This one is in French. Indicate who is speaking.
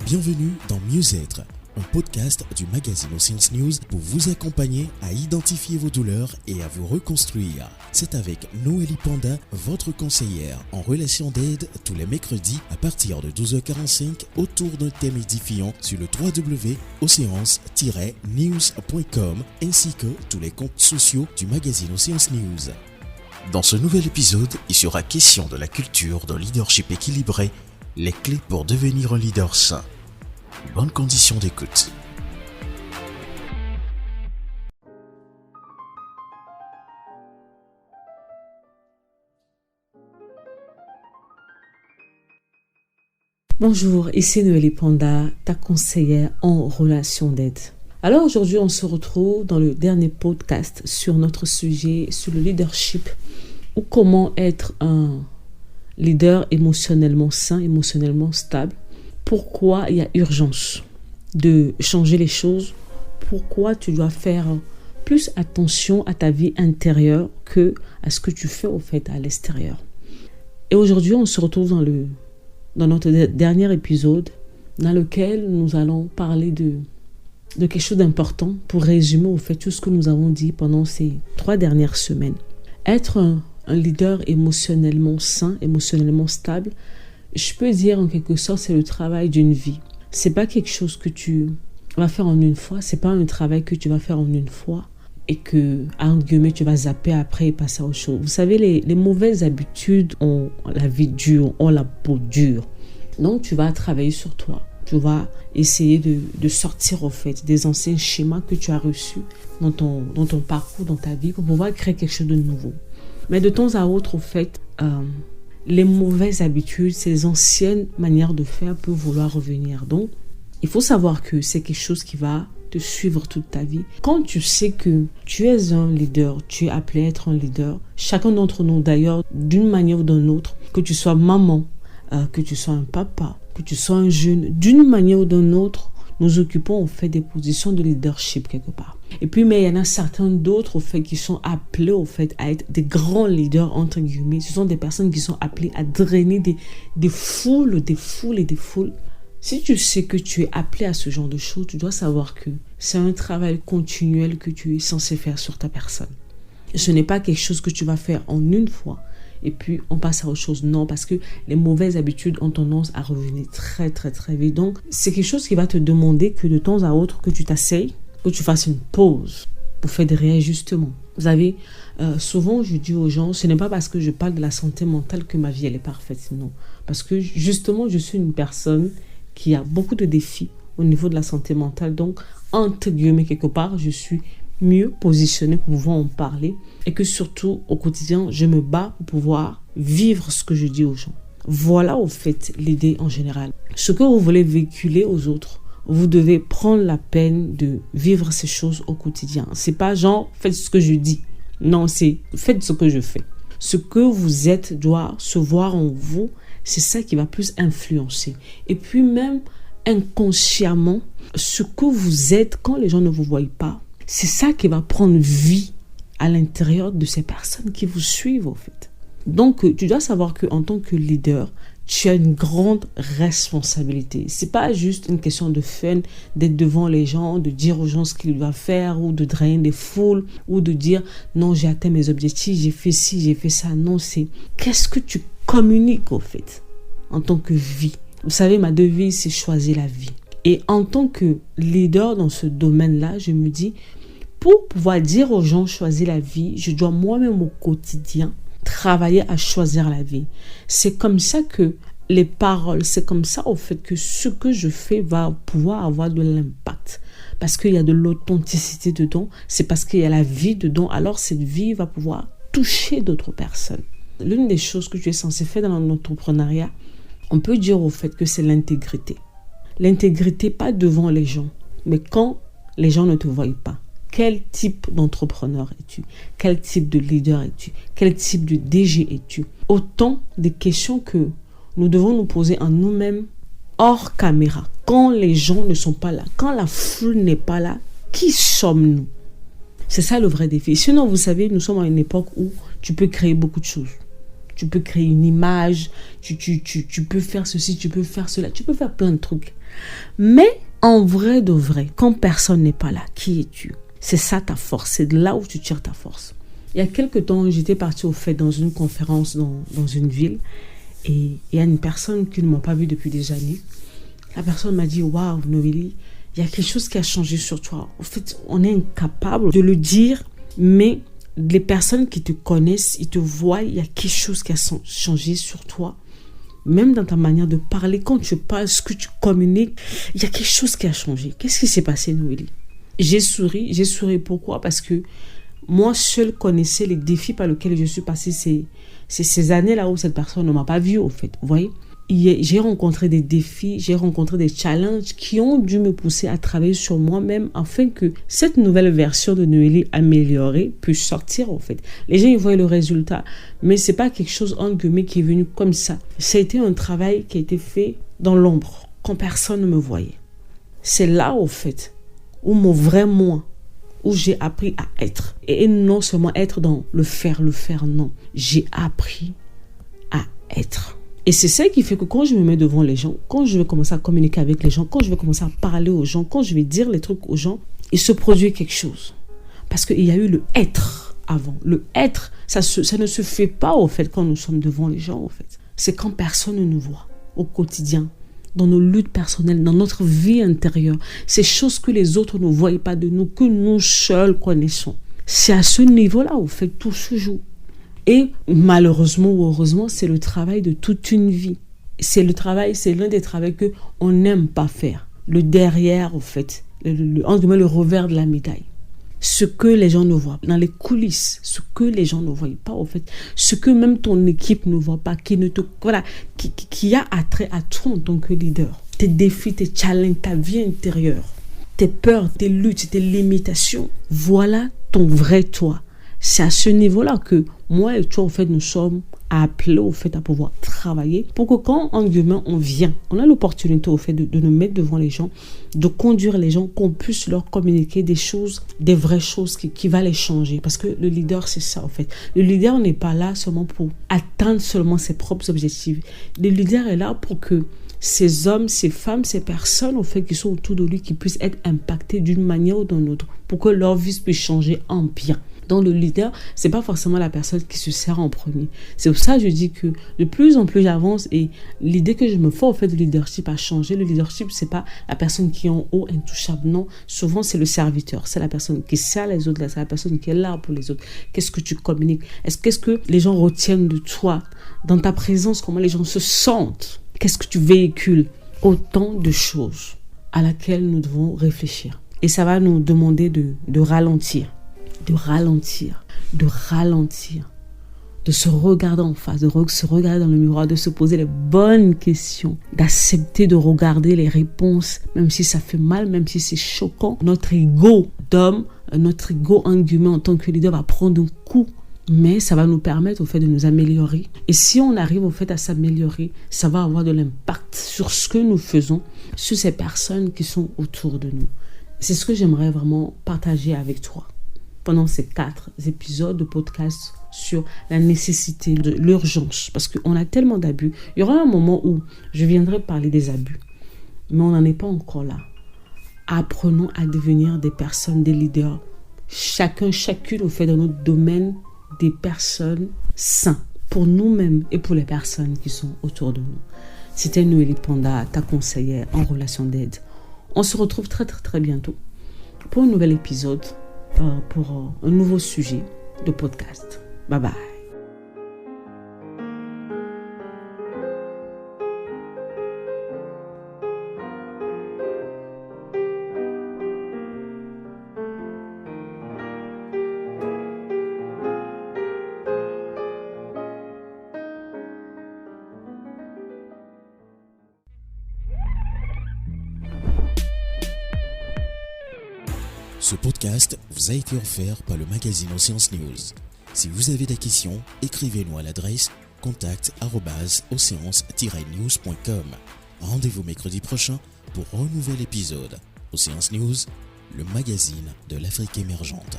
Speaker 1: Bienvenue dans Mieux-être, un podcast du magazine Science News pour vous accompagner à identifier vos douleurs et à vous reconstruire. C'est avec Noélie Panda, votre conseillère en relation d'aide, tous les mercredis à partir de 12h45 autour d'un thème édifiant sur le www.océance-news.com ainsi que tous les comptes sociaux du magazine Science News. Dans ce nouvel épisode, il sera question de la culture d'un leadership équilibré, les clés pour devenir un leader sain. Bonnes conditions d'écoute.
Speaker 2: Bonjour, ici Noélie Panda, ta conseillère en relation d'aide. Alors aujourd'hui, on se retrouve dans le dernier podcast sur notre sujet, sur le leadership, ou comment être un leader émotionnellement sain, émotionnellement stable. Pourquoi il y a urgence de changer les choses, pourquoi tu dois faire plus attention à ta vie intérieure que à ce que tu fais au fait à l'extérieur. Et aujourd'hui, on se retrouve dans notre dernier épisode dans lequel nous allons parler de quelque chose d'important pour résumer au fait tout ce que nous avons dit pendant ces 3 dernières semaines. Être un leader émotionnellement sain, émotionnellement stable, je peux dire en quelque sorte c'est le travail d'une vie. C'est pas quelque chose que tu vas faire en une fois, c'est pas un travail que tu vas faire en une fois et que, entre guillemets, tu vas zapper après et passer à autre chose. Vous savez, les mauvaises habitudes ont la vie dure, ont la peau dure. Donc tu vas travailler sur toi. Tu vas essayer de sortir au fait des anciens schémas que tu as reçus dans ton parcours, dans ta vie pour pouvoir créer quelque chose de nouveau. Mais de temps à autre, au fait, les mauvaises habitudes, ces anciennes manières de faire peuvent vouloir revenir. Donc, il faut savoir que c'est quelque chose qui va te suivre toute ta vie. Quand tu sais que tu es un leader, tu es appelé à être un leader, chacun d'entre nous d'ailleurs, d'une manière ou d'une autre, que tu sois maman, que tu sois un papa, que tu sois un jeune, d'une manière ou d'une autre, nous occupons au fait des positions de leadership quelque part. Et puis, mais il y en a certains d'autres au fait qui sont appelés au fait à être des grands leaders entre guillemets. Ce sont des personnes qui sont appelées à drainer des foules. Si tu sais que tu es appelé à ce genre de choses, tu dois savoir que c'est un travail continuel que tu es censé faire sur ta personne. Ce n'est pas quelque chose que tu vas faire en une fois et puis on passe à autre chose. Non, parce que les mauvaises habitudes ont tendance à revenir très très très vite. Donc, c'est quelque chose qui va te demander que de temps à autre, que tu t'asseyes, que tu fasses une pause pour faire des réajustements. Vous savez, souvent je dis aux gens, ce n'est pas parce que je parle de la santé mentale que ma vie elle est parfaite, non. Parce que justement, je suis une personne qui a beaucoup de défis au niveau de la santé mentale. Donc, entre guillemets, quelque part, je suis mieux positionnée pour pouvoir en parler. Et que surtout, au quotidien, je me bats pour pouvoir vivre ce que je dis aux gens. Voilà, au fait, l'idée en général. Ce que vous voulez véhiculer aux autres, vous devez prendre la peine de vivre ces choses au quotidien. C'est pas genre, faites ce que je dis. Non, c'est faites ce que je fais. Ce que vous êtes doit se voir en vous. C'est ça qui va plus influencer. Et puis même inconsciemment, ce que vous êtes quand les gens ne vous voient pas, c'est ça qui va prendre vie à l'intérieur de ces personnes qui vous suivent, en fait. Donc, tu dois savoir qu'en tant que leader, tu as une grande responsabilité. C'est pas juste une question de fun, d'être devant les gens, de dire aux gens ce qu'ils doivent faire, ou de drainer des foules, ou de dire non, j'ai atteint mes objectifs, j'ai fait ci, j'ai fait ça. Non, c'est qu'est-ce que tu communiques, en fait, en tant que vie. Vous savez, ma devise, c'est choisir la vie. Et en tant que leader dans ce domaine-là, je me dis, pour pouvoir dire aux gens choisir la vie, je dois moi-même au quotidien travailler à choisir la vie. C'est comme ça que les paroles, c'est comme ça au fait que ce que je fais va pouvoir avoir de l'impact. Parce qu'il y a de l'authenticité dedans, c'est parce qu'il y a la vie dedans, alors cette vie va pouvoir toucher d'autres personnes. L'une des choses que tu es censé faire dans l'entrepreneuriat, on peut dire au fait que c'est l'intégrité. L'intégrité, pas devant les gens, mais quand les gens ne te voient pas. Quel type d'entrepreneur es-tu? Quel type de leader es-tu? Quel type de DG es-tu? Autant de questions que nous devons nous poser en nous-mêmes hors caméra. Quand les gens ne sont pas là, quand la foule n'est pas là, qui sommes-nous? C'est ça le vrai défi. Sinon, vous savez, nous sommes à une époque où tu peux créer beaucoup de choses. tu peux créer une image, tu peux faire ceci, tu peux faire cela, tu peux faire plein de trucs. Mais en vrai de vrai, quand personne n'est pas là, qui es-tu? C'est ça ta force, c'est de là où tu tires ta force. Il y a quelques temps, j'étais partie au fait dans une conférence dans une ville et il y a une personne qui ne m'a pas vue depuis des années. La personne m'a dit « Waouh, Noélie, il y a quelque chose qui a changé sur toi. » En fait, on est incapable de le dire, mais les personnes qui te connaissent, ils te voient, il y a quelque chose qui a changé sur toi. Même dans ta manière de parler, quand tu parles, ce que tu communiques, il y a quelque chose qui a changé. Qu'est-ce qui s'est passé, Noélie? J'ai souri. Pourquoi? Parce que moi seule connaissais les défis par lesquels je suis passée ces années-là où cette personne ne m'a pas vue, au fait. Vous voyez? J'ai rencontré des défis, j'ai rencontré des challenges qui ont dû me pousser à travailler sur moi-même afin que cette nouvelle version de Noélie améliorée puisse sortir, en fait. Les gens, ils voient le résultat, mais c'est pas quelque chose, en guillemets, qui est venu comme ça. Ça a été un travail qui a été fait dans l'ombre, quand personne ne me voyait. C'est là, au fait, où mon vrai moi, où j'ai appris à être. Et non seulement être dans le faire, non. J'ai appris à être. Et c'est ça qui fait que quand je me mets devant les gens, quand je vais commencer à communiquer avec les gens, quand je vais commencer à parler aux gens, quand je vais dire les trucs aux gens, il se produit quelque chose. Parce qu'il y a eu le être avant. Le être, ça ne se fait pas au fait quand nous sommes devant les gens, au fait. C'est quand personne ne nous voit au quotidien, dans nos luttes personnelles, dans notre vie intérieure. Ces choses que les autres ne voient pas de nous, que nous seuls connaissons. C'est à ce niveau-là, au fait, tout se joue. Et malheureusement ou heureusement, c'est le travail de toute une vie. C'est l'un des travaux qu'on n'aime pas faire. Le derrière, au fait, le revers de la médaille. Ce que les gens ne voient dans les coulisses, ce que les gens ne voient pas, au fait, ce que même ton équipe ne voit pas, qui a attrait à toi en tant que leader. Tes défis, tes challenges, ta vie intérieure, tes peurs, tes luttes, tes limitations. Voilà ton vrai toi. C'est à ce niveau-là que moi et toi, au fait, nous sommes appelés, au fait, à pouvoir travailler pour que quand, en guillemets, on a l'opportunité, au fait, de nous mettre devant les gens, de conduire les gens, qu'on puisse leur communiquer des choses, des vraies choses qui va les changer. Parce que le leader, c'est ça, en fait. Le leader n'est pas là seulement pour atteindre seulement ses propres objectifs. Le leader est là pour que ces hommes, ces femmes, ces personnes, au fait, qui sont autour de lui, qui puissent être impactés d'une manière ou d'une autre, pour que leur vie puisse changer en bien. Donc le leader, c'est pas forcément la personne qui se sert en premier. C'est pour ça que je dis que de plus en plus j'avance et l'idée que je me fais au fait de leadership a changé. Le leadership, c'est pas la personne qui est en haut, intouchable. Non, souvent c'est le serviteur. C'est la personne qui sert les autres, c'est la personne qui est là pour les autres. Qu'est-ce que tu communiques? Qu'est-ce que les gens retiennent de toi? Dans ta présence, comment les gens se sentent? Qu'est-ce que tu véhicules? Autant de choses à laquelle nous devons réfléchir. Et ça va nous demander de ralentir. De se regarder en face, de se regarder dans le miroir, de se poser les bonnes questions, d'accepter de regarder les réponses, même si ça fait mal, même si c'est choquant. Notre ego d'homme, notre ego en guillemets en tant que leader va prendre un coup, mais ça va nous permettre au fait de nous améliorer. Et si on arrive au fait à s'améliorer, ça va avoir de l'impact sur ce que nous faisons, sur ces personnes qui sont autour de nous. C'est ce que j'aimerais vraiment partager avec toi pendant ces 4 épisodes de podcast sur la nécessité de l'urgence. Parce qu'on a tellement d'abus. Il y aura un moment où je viendrai parler des abus. Mais on n'en est pas encore là. Apprenons à devenir des personnes, des leaders. Chacune au fait dans notre domaine, des personnes saines. Pour nous-mêmes et pour les personnes qui sont autour de nous. C'était Noélie Panda, ta conseillère en relation d'aide. On se retrouve très très très bientôt pour un nouvel épisode. Pour un nouveau sujet de podcast. Bye bye.
Speaker 1: Ce podcast vous a été offert par le magazine Océance News. Si vous avez des questions, écrivez-nous à l'adresse contact@oceance-news.com. Rendez-vous mercredi prochain pour un nouvel épisode. Océance News, le magazine de l'Afrique émergente.